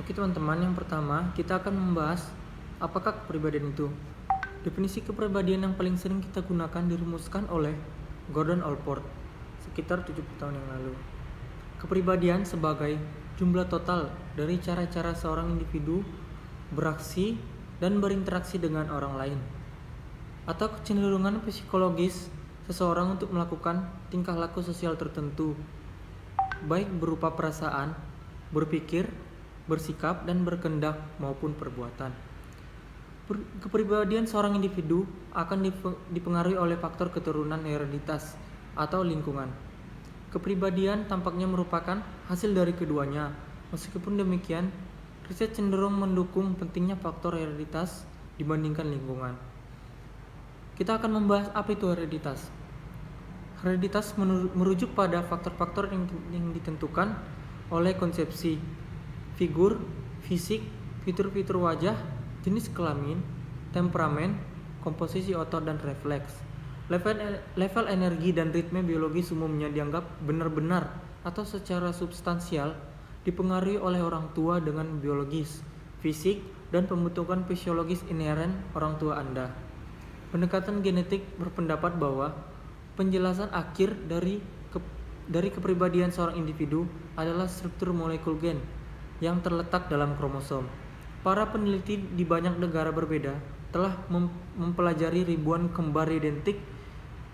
Oke teman-teman, yang pertama kita akan membahas apakah kepribadian itu. Definisi kepribadian yang paling sering kita gunakan dirumuskan oleh Gordon Allport sekitar 70 tahun yang lalu. Kepribadian sebagai jumlah total dari cara-cara seorang individu beraksi dan berinteraksi dengan orang lain, atau kecenderungan psikologis seseorang untuk melakukan tingkah laku sosial tertentu, baik berupa perasaan, berpikir, bersikap, dan berkendak maupun perbuatan. Kepribadian seorang individu akan dipengaruhi oleh faktor keturunan hereditas atau lingkungan. Kepribadian tampaknya merupakan hasil dari keduanya. Meskipun demikian, riset cenderung mendukung pentingnya faktor hereditas dibandingkan lingkungan. Kita akan membahas apa itu hereditas. Hereditas merujuk pada faktor-faktor yang ditentukan oleh konsepsi, figur, fisik, fitur-fitur wajah, jenis kelamin, temperamen, komposisi otot dan refleks. Level energi dan ritme biologis umumnya dianggap benar-benar atau secara substansial dipengaruhi oleh orang tua dengan biologis, fisik, dan pembentukan fisiologis inheren orang tua Anda. Pendekatan genetik berpendapat bahwa penjelasan akhir dari kepribadian seorang individu adalah struktur molekul gen yang terletak dalam kromosom. Para peneliti di banyak negara berbeda telah mempelajari ribuan kembar identik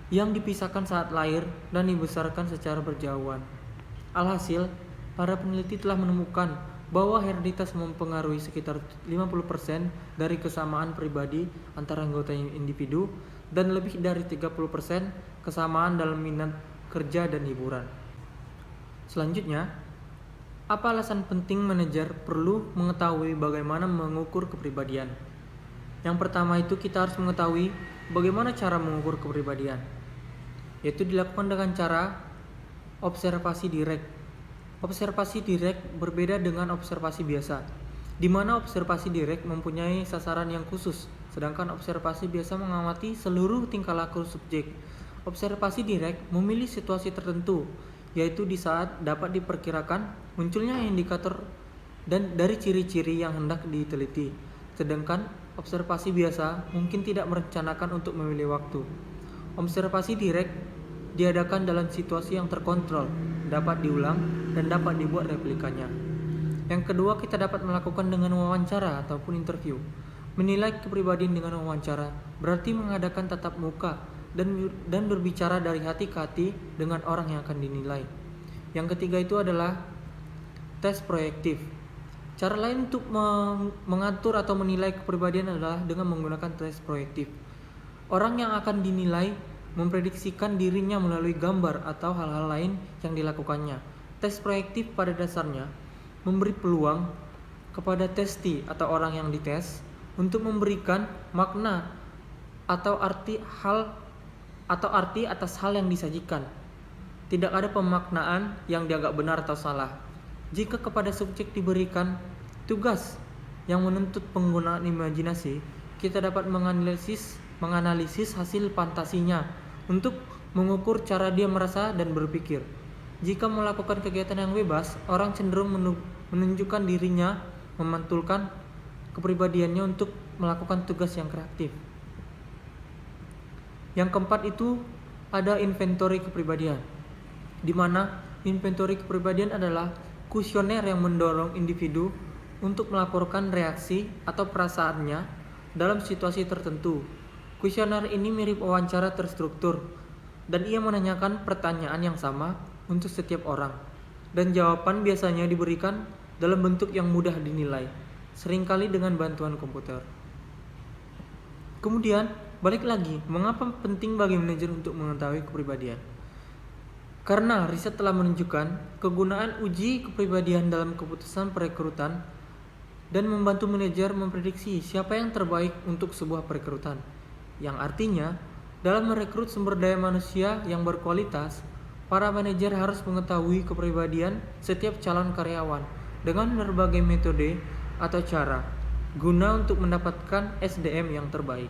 yang dipisahkan saat lahir dan dibesarkan secara berjauhan. Alhasil, para peneliti telah menemukan bahwa hereditas mempengaruhi sekitar 50% dari kesamaan pribadi antara anggota individu dan lebih dari 30% kesamaan dalam minat kerja dan hiburan. Selanjutnya, apa alasan penting manajer perlu mengetahui bagaimana mengukur kepribadian? Yang pertama itu kita harus mengetahui bagaimana cara mengukur kepribadian, yaitu dilakukan dengan cara observasi direct. Observasi direct berbeda dengan observasi biasa, di mana observasi direct mempunyai sasaran yang khusus, sedangkan observasi biasa mengamati seluruh tingkah laku subjek. Observasi direct memilih situasi tertentu, yaitu di saat dapat diperkirakan munculnya indikator dan dari ciri-ciri yang hendak diteliti. Sedangkan observasi biasa mungkin tidak merencanakan untuk memilih waktu. Observasi direct diadakan dalam situasi yang terkontrol, dapat diulang, dan dapat dibuat replikanya. Yang kedua, kita dapat melakukan dengan wawancara ataupun interview. Menilai kepribadian dengan wawancara berarti mengadakan tatap muka dan berbicara dari hati ke hati dengan orang yang akan dinilai. Yang ketiga itu adalah tes proyektif. Cara lain untuk mengatur atau menilai kepribadian adalah dengan menggunakan tes proyektif. Orang yang akan dinilai memprediksikan dirinya melalui gambar atau hal-hal lain yang dilakukannya. Tes proyektif pada dasarnya memberi peluang kepada testi atau orang yang dites untuk memberikan makna atau arti atas hal yang disajikan. Tidak ada pemaknaan yang dianggap benar atau salah. Jika kepada subjek diberikan tugas yang menuntut penggunaan imajinasi, kita dapat menganalisis hasil fantasinya untuk mengukur cara dia merasa dan berpikir. Jika melakukan kegiatan yang bebas, orang cenderung menunjukkan dirinya, memantulkan kepribadiannya untuk melakukan tugas yang kreatif. Yang keempat itu ada inventory kepribadian, di mana inventory kepribadian adalah kuesioner yang mendorong individu untuk melaporkan reaksi atau perasaannya dalam situasi tertentu. Kuesioner ini mirip wawancara terstruktur, dan ia menanyakan pertanyaan yang sama untuk setiap orang, dan jawaban biasanya diberikan dalam bentuk yang mudah dinilai, seringkali dengan bantuan komputer. Kemudian, balik lagi, mengapa penting bagi manajer untuk mengetahui kepribadian? Karena riset telah menunjukkan kegunaan uji kepribadian dalam keputusan perekrutan dan membantu manajer memprediksi siapa yang terbaik untuk sebuah perekrutan. Yang artinya, dalam merekrut sumber daya manusia yang berkualitas, para manajer harus mengetahui kepribadian setiap calon karyawan dengan berbagai metode atau cara guna untuk mendapatkan SDM yang terbaik.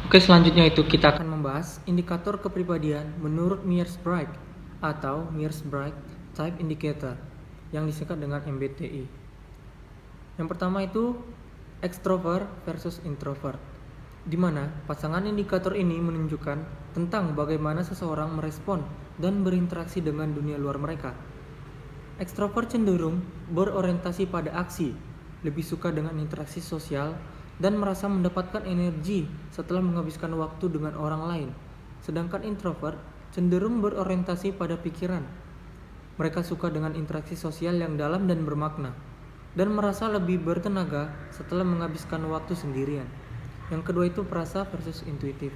Oke, selanjutnya itu kita akan membahas indikator kepribadian menurut Myers-Briggs atau Myers-Briggs Type Indicator. yang disingkat dengan MBTI. Yang pertama itu extrovert versus introvert, di mana pasangan indikator ini menunjukkan tentang bagaimana seseorang merespon dan berinteraksi dengan dunia luar mereka. Extrovert cenderung berorientasi pada aksi, lebih suka dengan interaksi sosial, dan merasa mendapatkan energi setelah menghabiskan waktu dengan orang lain. Sedangkan introvert cenderung berorientasi pada pikiran. Mereka suka dengan interaksi sosial yang dalam dan bermakna, dan merasa lebih bertenaga setelah menghabiskan waktu sendirian. Yang kedua itu perasa versus intuitif.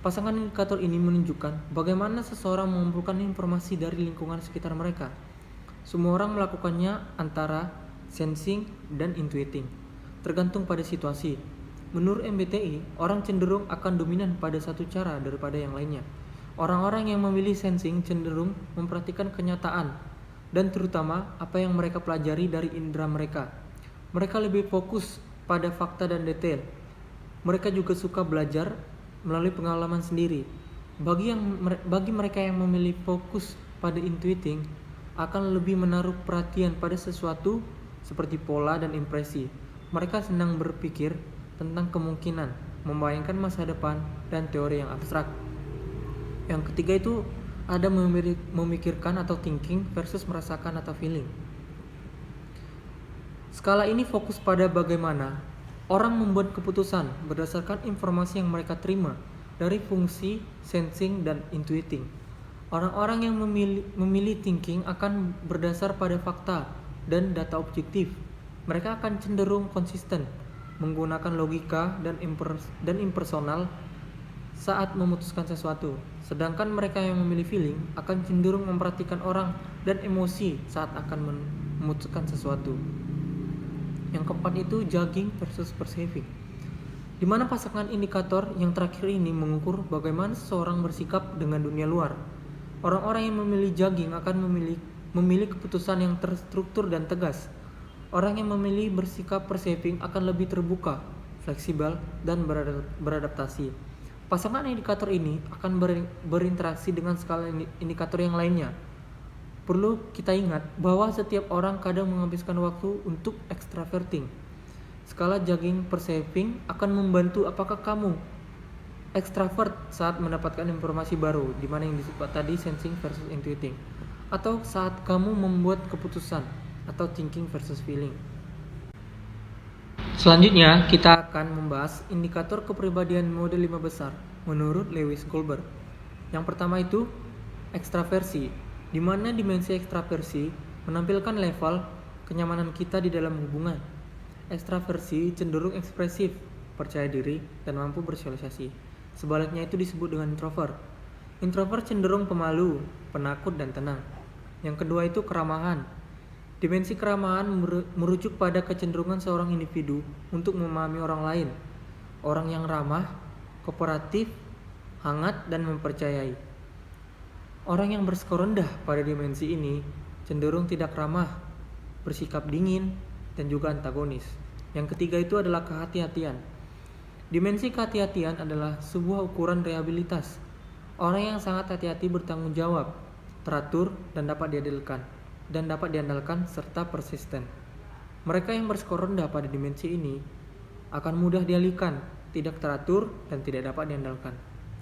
Pasangan indikator ini menunjukkan bagaimana seseorang mengumpulkan informasi dari lingkungan sekitar mereka. Semua orang melakukannya antara sensing dan intuiting, tergantung pada situasi. Menurut MBTI, orang cenderung akan dominan pada satu cara daripada yang lainnya. Orang-orang yang memilih sensing cenderung memperhatikan kenyataan dan terutama apa yang mereka pelajari dari indera mereka. Mereka lebih fokus pada fakta dan detail. Mereka juga suka belajar melalui pengalaman sendiri. Bagi mereka yang memilih fokus pada intuiting, akan lebih menaruh perhatian pada sesuatu seperti pola dan impresi. Mereka senang berpikir tentang kemungkinan, membayangkan masa depan, dan teori yang abstrak. Yang ketiga itu ada memikirkan atau thinking versus merasakan atau feeling. Skala ini fokus pada bagaimana orang membuat keputusan berdasarkan informasi yang mereka terima dari fungsi sensing dan intuiting. Orang-orang yang memilih thinking akan berdasar pada fakta dan data objektif. Mereka akan cenderung konsisten, menggunakan logika dan impersonal saat memutuskan sesuatu. Sedangkan mereka yang memilih feeling akan cenderung memperhatikan orang dan emosi saat akan memutuskan sesuatu. Yang keempat itu judging versus perceiving, di mana pasangan indikator yang terakhir ini mengukur bagaimana seseorang bersikap dengan dunia luar. Orang-orang yang memilih judging akan memilih keputusan yang terstruktur dan tegas. Orang yang memilih bersikap perceiving akan lebih terbuka, fleksibel, dan beradaptasi. Pasangan indikator ini akan berinteraksi dengan skala indikator yang lainnya. Perlu kita ingat bahwa setiap orang kadang menghabiskan waktu untuk extraverting. Skala judging perceiving akan membantu apakah kamu extravert saat mendapatkan informasi baru, di mana yang disebut tadi sensing versus intuiting, atau saat kamu membuat keputusan, atau thinking versus feeling. Selanjutnya, kita akan membahas indikator kepribadian mode 5 besar menurut Lewis Goldberg. Yang pertama itu ekstraversi, di mana dimensi ekstraversi menampilkan level kenyamanan kita di dalam hubungan. Ekstraversi cenderung ekspresif, percaya diri, dan mampu bersosialisasi. Sebaliknya itu disebut dengan introvert. Introvert cenderung pemalu, penakut, dan tenang. Yang kedua itu keramahan. Dimensi keramahan merujuk pada kecenderungan seorang individu untuk memahami orang lain. Orang yang ramah, kooperatif, hangat, dan mempercayai. Orang yang berskor rendah pada dimensi ini cenderung tidak ramah, bersikap dingin, dan juga antagonis. Yang ketiga itu adalah kehati-hatian. Dimensi kehati-hatian adalah sebuah ukuran reliabilitas. Orang yang sangat hati-hati bertanggung jawab, teratur, dan dapat diandalkan serta persisten. Mereka yang berskor rendah pada dimensi ini akan mudah dialihkan, tidak teratur, dan tidak dapat diandalkan.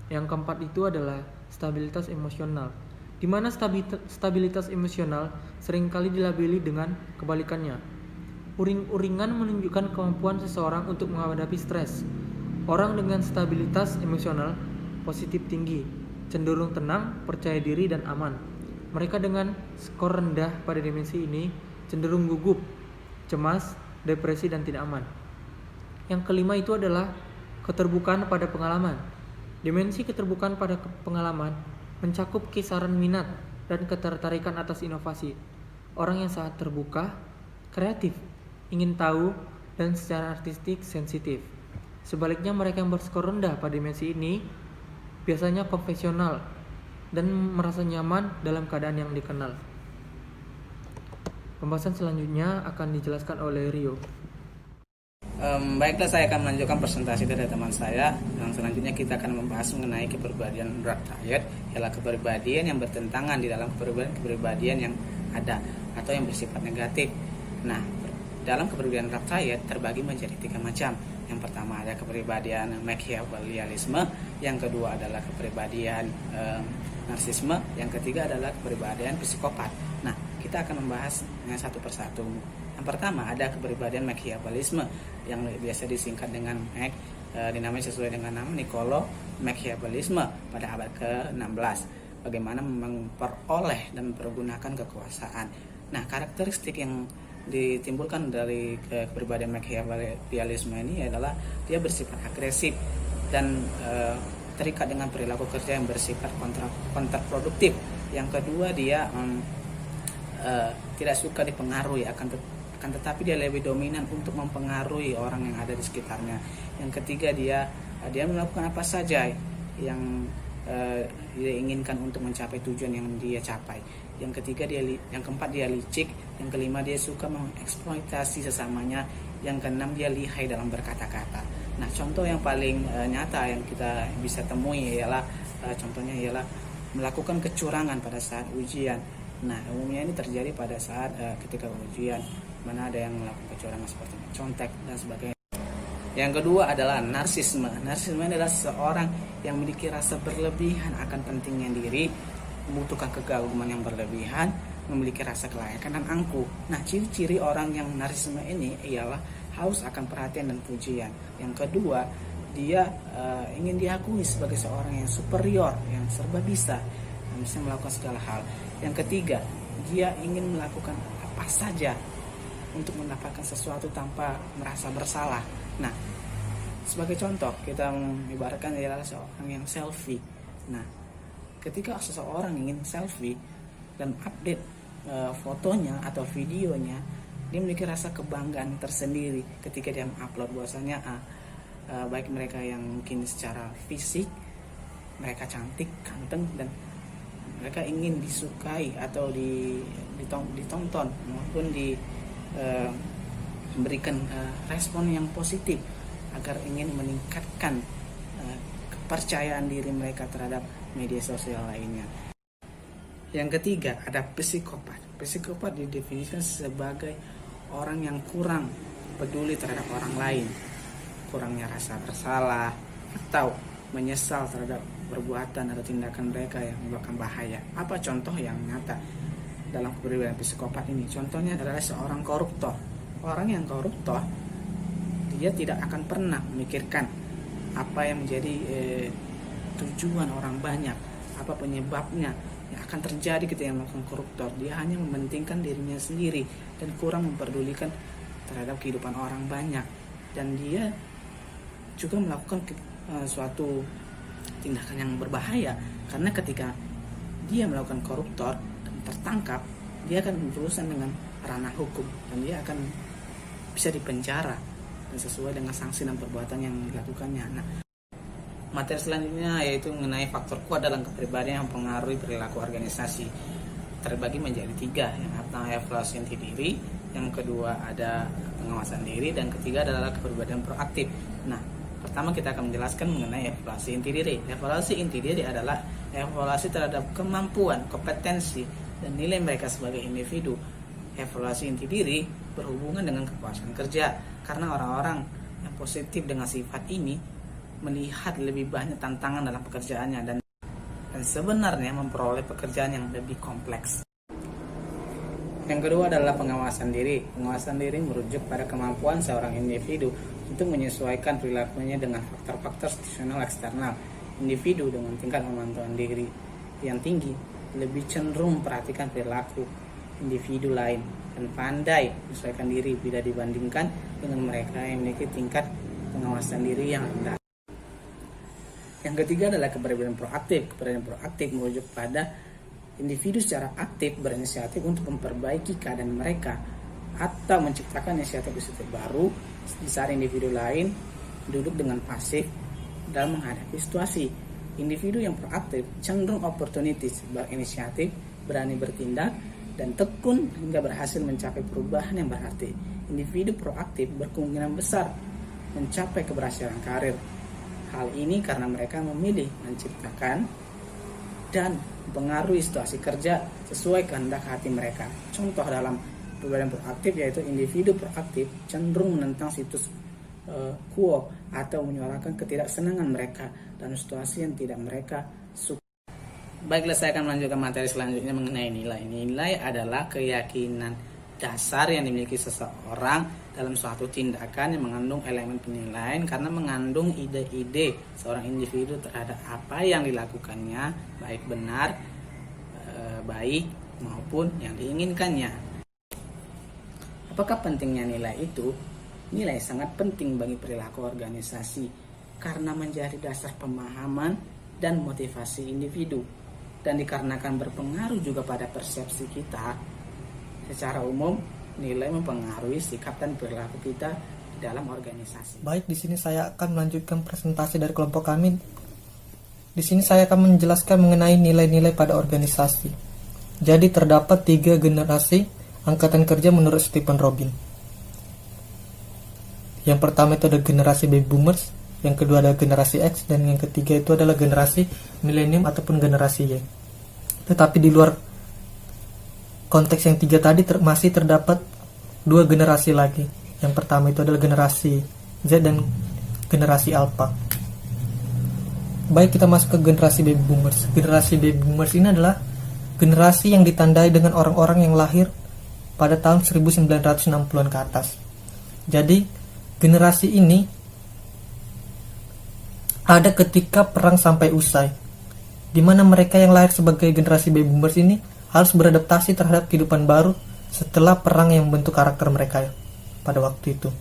Yang keempat itu adalah stabilitas emosional, di mana stabilitas emosional seringkali dilabeli dengan kebalikannya. Uring-uringan menunjukkan kemampuan seseorang untuk menghadapi stres. Orang dengan stabilitas emosional positif tinggi, cenderung tenang, percaya diri, dan aman. Mereka dengan skor rendah pada dimensi ini cenderung gugup, cemas, depresi, dan tidak aman. Yang kelima itu adalah keterbukaan pada pengalaman. Dimensi keterbukaan pada pengalaman mencakup kisaran minat dan ketertarikan atas inovasi. Orang yang sangat terbuka, kreatif, ingin tahu, dan secara artistik sensitif. Sebaliknya mereka yang berskor rendah pada dimensi ini biasanya konvensional dan merasa nyaman dalam keadaan yang dikenal. Pembahasan selanjutnya akan dijelaskan oleh Rio. Baiklah, saya akan melanjutkan presentasi dari teman saya. Yang selanjutnya kita akan membahas mengenai kepribadian berat diet, ialah kepribadian yang bertentangan di dalam kepribadian yang ada. atau yang bersifat negatif. Nah, dalam kepribadian Rothschild terbagi menjadi 3 macam. Yang pertama ada kepribadian Machiavellianisme, yang kedua adalah kepribadian narsisme, yang ketiga adalah kepribadian psikopat. Nah, kita akan membahasnya satu persatu. Yang pertama ada kepribadian Machiavellisme, yang biasa disingkat dengan Mac, dinamai sesuai dengan nama Niccolo Machiavellisme pada abad ke-16. Bagaimana memperoleh dan mempergunakan kekuasaan. Nah, karakteristik yang ditimbulkan dari kepribadian Machiavellianisme ini adalah dia bersifat agresif dan terikat dengan perilaku kerja yang bersifat kontraproduktif. Yang kedua, dia tidak suka dipengaruhi, akan tetapi dia lebih dominan untuk mempengaruhi orang yang ada di sekitarnya. Yang ketiga, dia melakukan apa saja yang dia inginkan untuk mencapai tujuan yang dia capai. Yang keempat dia licik. Yang kelima dia suka mengeksploitasi sesamanya. Yang keenam dia lihai dalam berkata-kata. Nah, contoh yang paling nyata yang kita bisa temui ialah contohnya ialah melakukan kecurangan pada saat ujian. Nah, umumnya ini terjadi pada saat ketika ujian, mana ada yang melakukan kecurangan seperti contek dan sebagainya. Yang kedua adalah narsisme. Narsisme adalah seseorang yang memiliki rasa berlebihan akan pentingnya diri, membutuhkan kegaguman yang berlebihan, memiliki rasa kelayakan dan angkuh. Nah, ciri-ciri orang yang narsisme ini ialah haus akan perhatian dan pujian. Yang kedua, dia ingin diakui sebagai seorang yang superior, yang serba bisa melakukan segala hal. Yang ketiga, dia ingin melakukan apa saja untuk mendapatkan sesuatu tanpa merasa bersalah. Nah, sebagai contoh, kita mengibaratkan adalah seorang yang selfie. Nah, ketika seseorang ingin selfie dan update fotonya atau videonya, dia memiliki rasa kebanggaan tersendiri ketika dia mengupload. Bahwasanya baik mereka yang mungkin secara fisik mereka cantik, ganteng, dan mereka ingin disukai atau ditonton maupun memberikan respon yang positif agar ingin meningkatkan kepercayaan diri mereka terhadap media sosial lainnya. Yang ketiga ada psikopat. Psikopat didefinisikan sebagai orang yang kurang peduli terhadap orang lain, kurangnya rasa bersalah atau menyesal terhadap perbuatan atau tindakan mereka yang menyebabkan bahaya. Apa contoh yang nyata dalam kepribadian psikopat ini? Contohnya adalah seorang koruptor. Orang yang koruptor, dia tidak akan pernah memikirkan apa yang menjadi tujuan orang banyak, apa penyebabnya yang akan terjadi ketika melakukan koruptor. Dia hanya mementingkan dirinya sendiri dan kurang memperdulikan terhadap kehidupan orang banyak. Dan dia juga melakukan suatu tindakan yang berbahaya, karena ketika dia melakukan koruptor dan tertangkap, dia akan berurusan dengan ranah hukum dan dia akan bisa dipenjara dan sesuai dengan sanksi dan perbuatan yang dilakukannya. Nah, materi selanjutnya yaitu mengenai faktor kuat dalam kepribadian yang mempengaruhi perilaku organisasi. Terbagi menjadi 3. Yang pertama evaluasi inti diri, yang kedua ada pengawasan diri, dan ketiga adalah kepribadian proaktif. Nah, pertama kita akan menjelaskan mengenai evaluasi inti diri. Evaluasi inti diri adalah evaluasi terhadap kemampuan, kompetensi, dan nilai mereka sebagai individu. Evaluasi inti diri berhubungan dengan kepuasan kerja, karena orang-orang yang positif dengan sifat ini melihat lebih banyak tantangan dalam pekerjaannya dan sebenarnya memperoleh pekerjaan yang lebih kompleks. Yang kedua adalah pengawasan diri. Pengawasan diri merujuk pada kemampuan seorang individu untuk menyesuaikan perilakunya dengan faktor-faktor situasional eksternal. Individu dengan tingkat pemantauan diri yang tinggi lebih cenderung memperhatikan perilaku individu lain dan pandai menyesuaikan diri bila dibandingkan dengan mereka yang memiliki tingkat pengawasan diri yang rendah. Yang ketiga adalah kepribadian proaktif. Kepribadian proaktif merujuk pada individu secara aktif berinisiatif untuk memperbaiki keadaan mereka atau menciptakan inisiatif baru di saat individu lain duduk dengan pasif dalam menghadapi situasi. Individu yang proaktif cenderung opportunities, berinisiatif, berani bertindak, dan tekun hingga berhasil mencapai perubahan yang berarti. Individu proaktif berkemungkinan besar mencapai keberhasilan karir. Hal ini karena mereka memilih menciptakan dan mempengaruhi situasi kerja sesuai kehendak hati mereka. Contoh dalam kepribadian proaktif yaitu individu proaktif cenderung menentang situs quo atau menyuarakan ketidaksenangan mereka dalam situasi yang tidak mereka suka. Baiklah, saya akan melanjutkan materi selanjutnya mengenai nilai. Nilai adalah keyakinan dasar yang dimiliki seseorang dalam suatu tindakan yang mengandung elemen penilaian karena mengandung ide-ide seorang individu terhadap apa yang dilakukannya, baik benar, baik maupun yang diinginkannya. Apakah pentingnya nilai itu? Nilai sangat penting bagi perilaku organisasi karena menjadi dasar pemahaman dan motivasi individu, dan dikarenakan berpengaruh juga pada persepsi kita. Secara umum, nilai mempengaruhi sikap dan perilaku kita di dalam organisasi. Baik, di sini saya akan melanjutkan presentasi dari kelompok kami. Di sini saya akan menjelaskan mengenai nilai-nilai pada organisasi. Jadi terdapat 3 generasi angkatan kerja menurut Stephen Robin. Yang pertama itu ada generasi baby boomers, yang kedua ada generasi X, dan yang ketiga itu adalah generasi milenium ataupun generasi Y. Tetapi di luar konteks yang 3 tadi masih terdapat 2 generasi lagi. Yang pertama itu adalah generasi Z dan generasi Alpha. Baik, kita masuk ke generasi baby boomers. Generasi baby boomers ini adalah generasi yang ditandai dengan orang-orang yang lahir pada tahun 1960-an ke atas. Jadi, generasi ini ada ketika perang sampai usai, di mana mereka yang lahir sebagai generasi baby boomers ini harus beradaptasi terhadap kehidupan baru setelah perang yang membentuk karakter mereka pada waktu itu.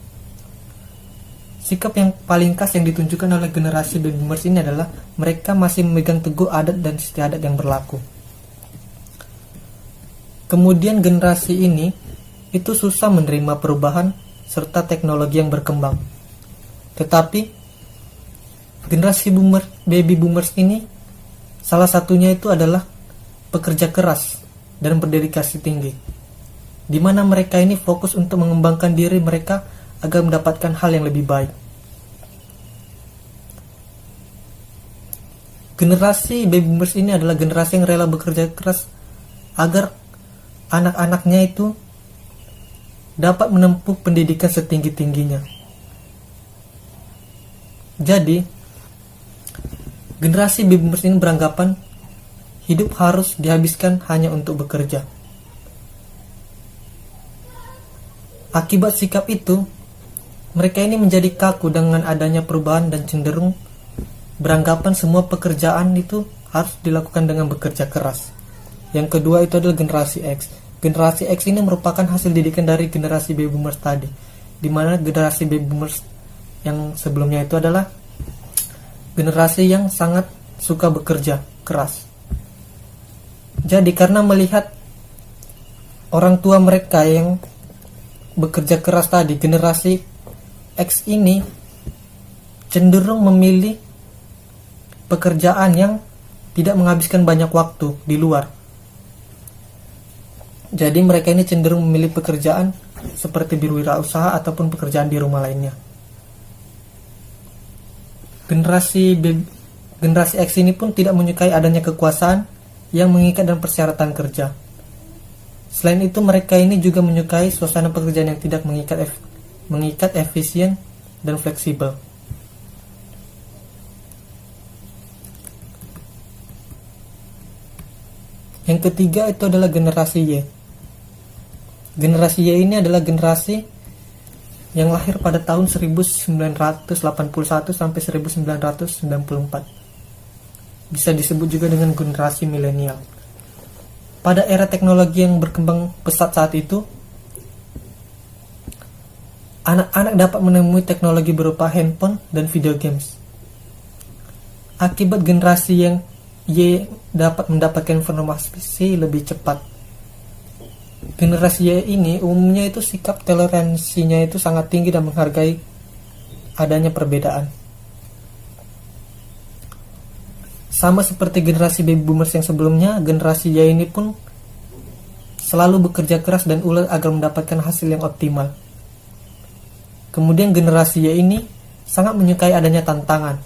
Sikap yang paling khas yang ditunjukkan oleh generasi baby boomers ini adalah mereka masih memegang teguh adat dan istiadat yang berlaku. Kemudian generasi ini itu susah menerima perubahan serta teknologi yang berkembang. Tetapi generasi baby boomers ini salah satunya itu adalah pekerja keras dan berdedikasi tinggi, di mana mereka ini fokus untuk mengembangkan diri mereka agar mendapatkan hal yang lebih baik. Generasi baby boomers ini adalah generasi yang rela bekerja keras agar anak-anaknya itu dapat menempuh pendidikan setinggi-tingginya. Jadi, generasi baby boomers ini beranggapan hidup harus dihabiskan hanya untuk bekerja. Akibat sikap itu, mereka ini menjadi kaku dengan adanya perubahan dan cenderung beranggapan semua pekerjaan itu harus dilakukan dengan bekerja keras. Yang kedua itu adalah generasi X. Generasi X ini merupakan hasil didikan dari generasi baby boomers tadi, di mana generasi baby boomers yang sebelumnya itu adalah generasi yang sangat suka bekerja keras. Jadi karena melihat orang tua mereka yang bekerja keras tadi, generasi X ini cenderung memilih pekerjaan yang tidak menghabiskan banyak waktu di luar. Jadi mereka ini cenderung memilih pekerjaan seperti berwirausaha ataupun pekerjaan di rumah lainnya. Generasi X ini pun tidak menyukai adanya kekuasaan yang mengikat dan persyaratan kerja. Selain itu, mereka ini juga menyukai suasana pekerjaan yang tidak mengikat, efisien, dan fleksibel. Yang ketiga itu adalah generasi Y. Generasi Y ini adalah generasi yang lahir pada tahun 1981 sampai 1994. Bisa disebut juga dengan generasi milenial. Pada era teknologi yang berkembang pesat saat itu, anak-anak dapat menemui teknologi berupa handphone dan video games. Akibat generasi yang Y dapat mendapatkan informasi lebih cepat. Generasi Y ini umumnya itu sikap toleransinya itu sangat tinggi dan menghargai adanya perbedaan. Sama seperti generasi baby boomers yang sebelumnya, generasi Y ini pun selalu bekerja keras dan ulet agar mendapatkan hasil yang optimal. Kemudian generasi Y ini sangat menyukai adanya tantangan.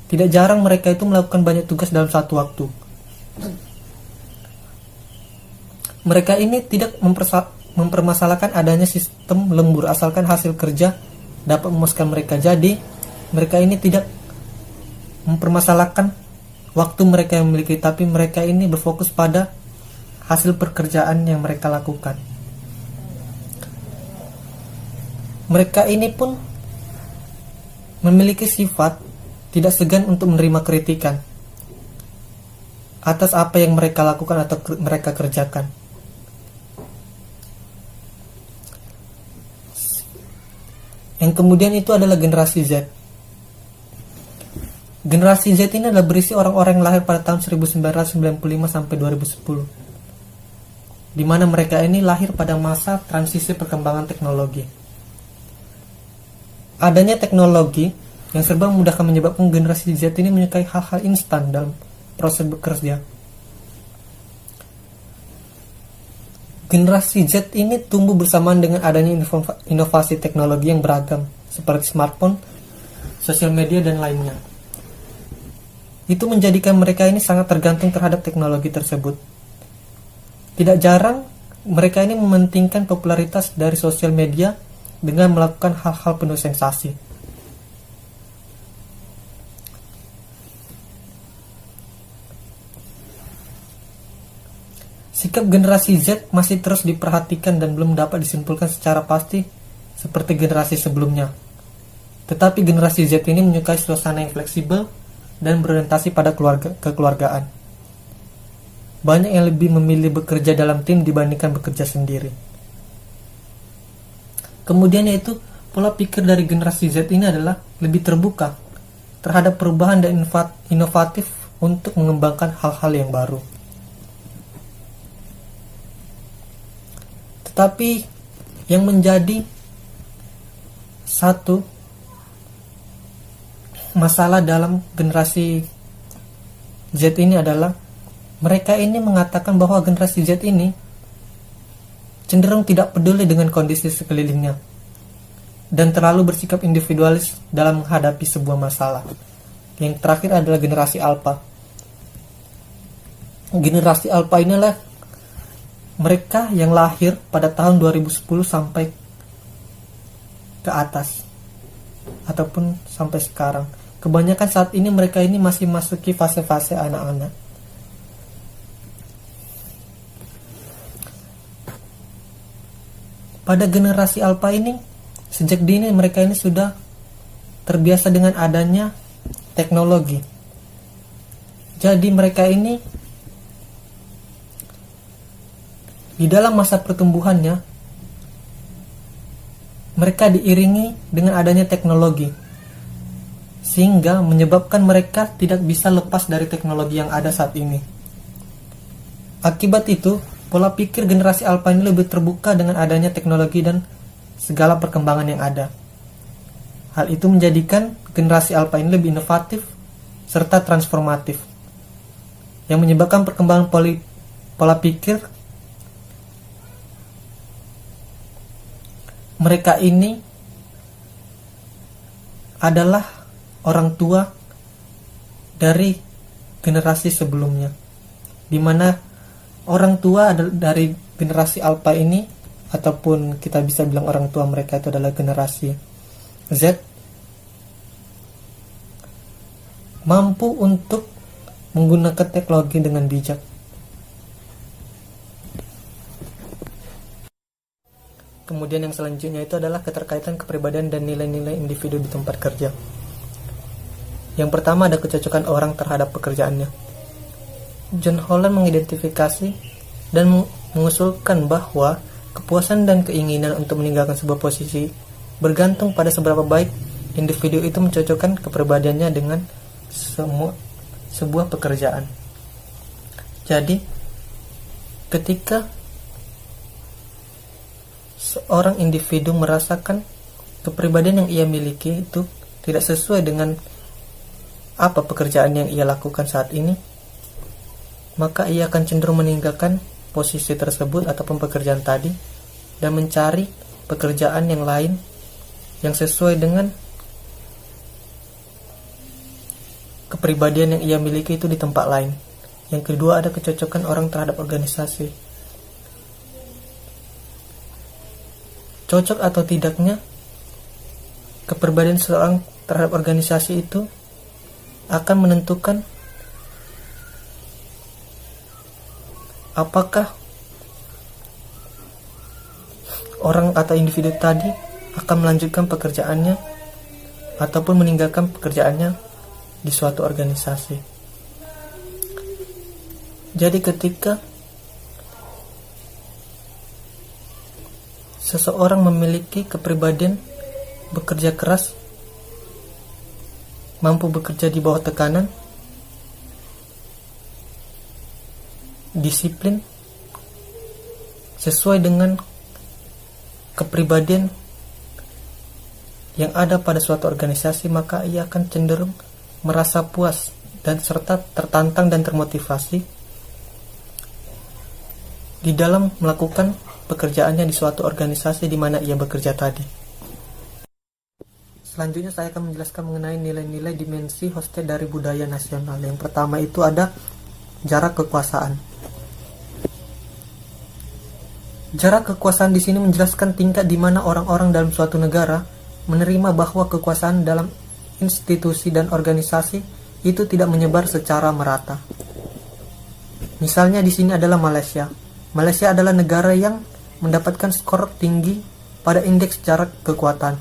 Tidak jarang mereka itu melakukan banyak tugas dalam satu waktu. Mereka ini tidak mempermasalahkan adanya sistem lembur asalkan hasil kerja dapat memuaskan mereka. Jadi mereka ini tidak mempermasalahkan waktu mereka yang memiliki, tapi mereka ini berfokus pada hasil pekerjaan yang mereka lakukan. Mereka ini pun memiliki sifat tidak segan untuk menerima kritikan atas apa yang mereka lakukan atau mereka kerjakan. Yang kemudian itu adalah generasi Z. Generasi Z ini adalah berisi orang-orang yang lahir pada tahun 1995 sampai 2010. Di mana mereka ini lahir pada masa transisi perkembangan teknologi. Adanya teknologi yang serba memudahkan menyebabkan generasi Z ini menyukai hal-hal instan dalam proses bekerja. Generasi Z ini tumbuh bersamaan dengan adanya inovasi teknologi yang beragam, seperti smartphone, sosial media, dan lainnya. Itu menjadikan mereka ini sangat tergantung terhadap teknologi tersebut. Tidak jarang, mereka ini mementingkan popularitas dari sosial media dengan melakukan hal-hal penuh sensasi. Sikap generasi Z masih terus diperhatikan dan belum dapat disimpulkan secara pasti seperti generasi sebelumnya. Tetapi generasi Z ini menyukai suasana yang fleksibel dan berorientasi pada kekeluargaan. Banyak yang lebih memilih bekerja dalam tim dibandingkan bekerja sendiri. Kemudian yaitu pola pikir dari generasi Z ini adalah lebih terbuka terhadap perubahan dan inovatif untuk mengembangkan hal-hal yang baru. Tetapi yang menjadi satu masalah dalam generasi Z ini adalah mereka ini mengatakan bahwa generasi Z ini cenderung tidak peduli dengan kondisi sekelilingnya dan terlalu bersikap individualis dalam menghadapi sebuah masalah. Yang terakhir adalah generasi Alpha. Generasi Alpha inilah mereka yang lahir pada tahun 2010 sampai ke atas ataupun sampai sekarang. Kebanyakan saat ini mereka ini masih masuki fase-fase anak-anak. Pada generasi Alpha ini, sejak dini mereka ini sudah terbiasa dengan adanya teknologi. Jadi mereka ini di dalam masa pertumbuhannya, mereka diiringi dengan adanya teknologi, sehingga menyebabkan mereka tidak bisa lepas dari teknologi yang ada saat ini. Akibat itu, pola pikir generasi Alpha ini lebih terbuka dengan adanya teknologi dan segala perkembangan yang ada. Hal itu menjadikan generasi Alpha ini lebih inovatif serta transformatif, yang menyebabkan perkembangan pola pikir mereka ini adalah orang tua dari generasi sebelumnya, di mana orang tua dari generasi Alpha ini, ataupun kita bisa bilang orang tua mereka itu adalah generasi Z, mampu untuk menggunakan teknologi dengan bijak. Kemudian yang selanjutnya itu adalah keterkaitan kepribadian dan nilai-nilai individu di tempat kerja. Yang pertama ada kecocokan orang terhadap pekerjaannya. John Holland mengidentifikasi dan mengusulkan bahwa kepuasan dan keinginan untuk meninggalkan sebuah posisi bergantung pada seberapa baik individu itu mencocokkan kepribadiannya dengan sebuah pekerjaan. Jadi, ketika seorang individu merasakan kepribadian yang ia miliki itu tidak sesuai dengan apa pekerjaan yang ia lakukan saat ini, maka ia akan cenderung meninggalkan posisi tersebut ataupun pekerjaan tadi dan mencari pekerjaan yang lain yang sesuai dengan kepribadian yang ia miliki itu di tempat lain. Yang kedua ada kecocokan orang terhadap organisasi. Cocok atau tidaknya kepribadian seseorang terhadap organisasi itu akan menentukan apakah orang atau individu tadi akan melanjutkan pekerjaannya ataupun meninggalkan pekerjaannya di suatu organisasi. Jadi ketika seseorang memiliki kepribadian bekerja keras, mampu bekerja di bawah tekanan, disiplin, sesuai dengan kepribadian yang ada pada suatu organisasi, maka ia akan cenderung merasa puas dan serta tertantang dan termotivasi di dalam melakukan pekerjaannya di suatu organisasi di mana ia bekerja tadi. Selanjutnya saya akan menjelaskan mengenai nilai-nilai dimensi hosted dari budaya nasional. Yang pertama itu ada jarak kekuasaan. Jarak kekuasaan di sini menjelaskan tingkat di mana orang-orang dalam suatu negara menerima bahwa kekuasaan dalam institusi dan organisasi itu tidak menyebar secara merata. Misalnya di sini adalah Malaysia. Malaysia adalah negara yang mendapatkan skor tinggi pada indeks jarak kekuatan.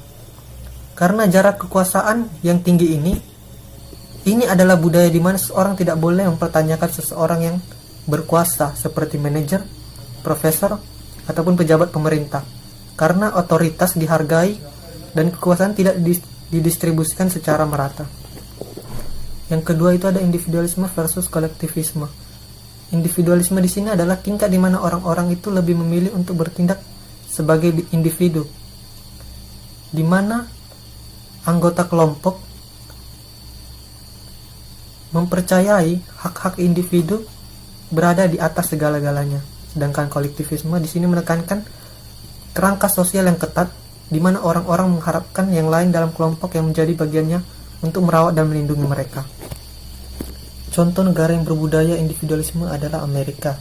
Karena jarak kekuasaan yang tinggi ini adalah budaya di mana seseorang tidak boleh mempertanyakan seseorang yang berkuasa seperti manajer, profesor, ataupun pejabat pemerintah. Karena otoritas dihargai dan kekuasaan tidak didistribusikan secara merata. Yang kedua itu ada individualisme versus kolektivisme. Individualisme di sini adalah tingkat di mana orang-orang itu lebih memilih untuk bertindak sebagai individu, di mana anggota kelompok mempercayai hak-hak individu berada di atas segala-galanya. Sedangkan kolektivisme di sini menekankan kerangka sosial yang ketat, di mana orang-orang mengharapkan yang lain dalam kelompok yang menjadi bagiannya untuk merawat dan melindungi mereka. Contoh negara yang berbudaya individualisme adalah Amerika,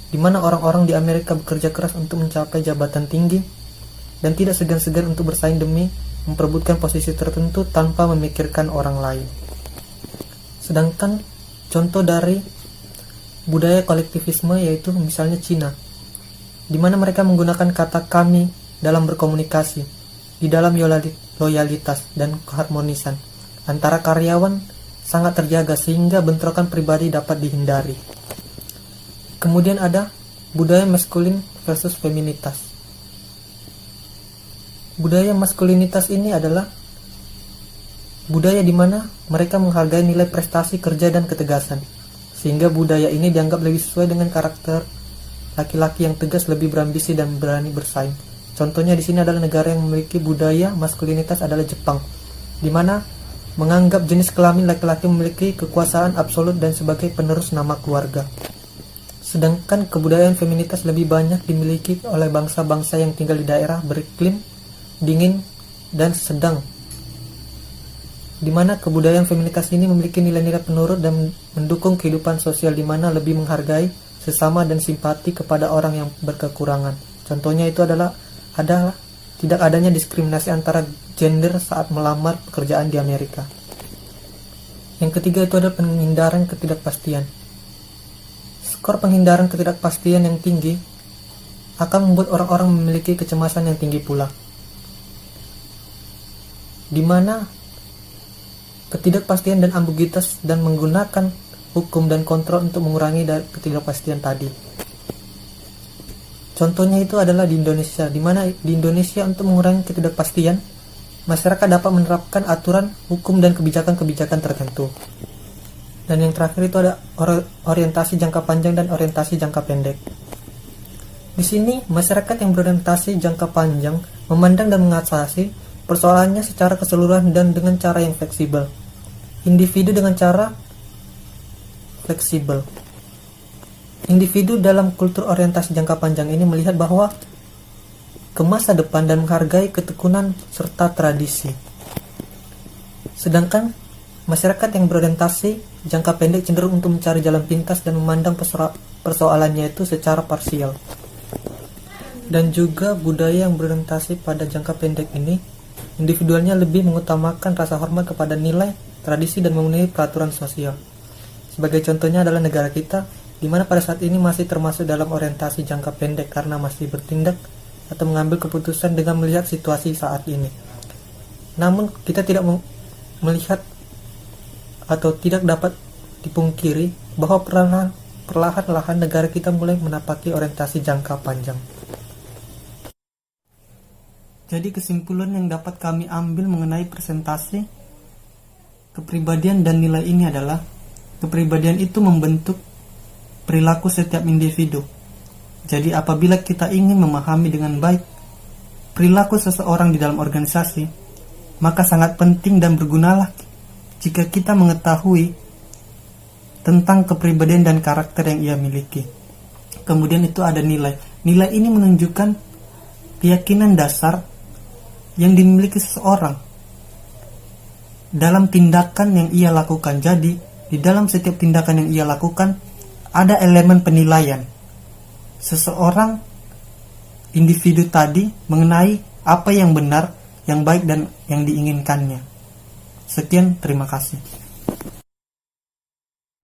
di mana orang-orang di Amerika bekerja keras untuk mencapai jabatan tinggi dan tidak segan-segan untuk bersaing demi memperebutkan posisi tertentu tanpa memikirkan orang lain. Sedangkan contoh dari budaya kolektivisme yaitu misalnya Cina, di mana mereka menggunakan kata kami dalam berkomunikasi, di dalam loyalitas dan keharmonisan antara karyawan sangat terjaga sehingga bentrokan pribadi dapat dihindari. Kemudian ada budaya maskulin versus feminitas. Budaya maskulinitas ini adalah budaya di mana mereka menghargai nilai prestasi kerja dan ketegasan, sehingga budaya ini dianggap lebih sesuai dengan karakter laki-laki yang tegas, lebih berambisi dan berani bersaing. Contohnya di sini adalah negara yang memiliki budaya maskulinitas adalah Jepang, di mana menganggap jenis kelamin laki-laki memiliki kekuasaan absolut dan sebagai penerus nama keluarga. Sedangkan kebudayaan feminitas lebih banyak dimiliki oleh bangsa-bangsa yang tinggal di daerah beriklim dingin dan sedang, di mana kebudayaan feminitas ini memiliki nilai-nilai penurut dan mendukung kehidupan sosial, di mana lebih menghargai sesama dan simpati kepada orang yang berkekurangan. Contohnya itu adalah tidak adanya diskriminasi antara gender saat melamar pekerjaan di Amerika. Yang ketiga itu adalah penghindaran ketidakpastian. Skor penghindaran ketidakpastian yang tinggi akan membuat orang-orang memiliki kecemasan yang tinggi pula, di mana ketidakpastian dan ambiguitas dan menggunakan hukum dan kontrol untuk mengurangi ketidakpastian tadi. Contohnya itu adalah di Indonesia, di mana di Indonesia untuk mengurangi ketidakpastian, masyarakat dapat menerapkan aturan, hukum, dan kebijakan-kebijakan tertentu. Dan yang terakhir itu ada orientasi jangka panjang dan orientasi jangka pendek. Di sini, masyarakat yang berorientasi jangka panjang memandang dan mengatasi persoalannya secara keseluruhan dan dengan cara yang fleksibel. Individu dengan cara fleksibel. Individu dalam kultur orientasi jangka panjang ini melihat bahwa ke masa depan dan menghargai ketekunan serta tradisi. Sedangkan Masyarakat yang berorientasi jangka pendek cenderung untuk mencari jalan pintas dan memandang persoalannya itu secara parsial. Dan juga budaya yang berorientasi pada jangka pendek ini, individualnya lebih mengutamakan rasa hormat kepada nilai, tradisi, dan memenuhi peraturan sosial. Sebagai contohnya adalah negara kita, di mana pada saat ini masih termasuk dalam orientasi jangka pendek karena masih bertindak atau mengambil keputusan dengan melihat situasi saat ini. Namun kita tidak melihat atau tidak dapat dipungkiri bahwa perlahan-lahan negara kita mulai menapaki orientasi jangka panjang. Jadi kesimpulan yang dapat kami ambil mengenai presentasi kepribadian dan nilai ini adalah kepribadian itu membentuk perilaku setiap individu. Jadi apabila kita ingin memahami dengan baik perilaku seseorang di dalam organisasi, maka sangat penting dan bergunalah jika kita mengetahui tentang kepribadian dan karakter yang ia miliki. Kemudian itu ada nilai. Nilai ini menunjukkan keyakinan dasar yang dimiliki seseorang dalam tindakan yang ia lakukan. Jadi, di dalam setiap tindakan yang ia lakukan ada elemen penilaian seseorang individu tadi mengenai apa yang benar, yang baik dan yang diinginkannya. Sekian, terima kasih.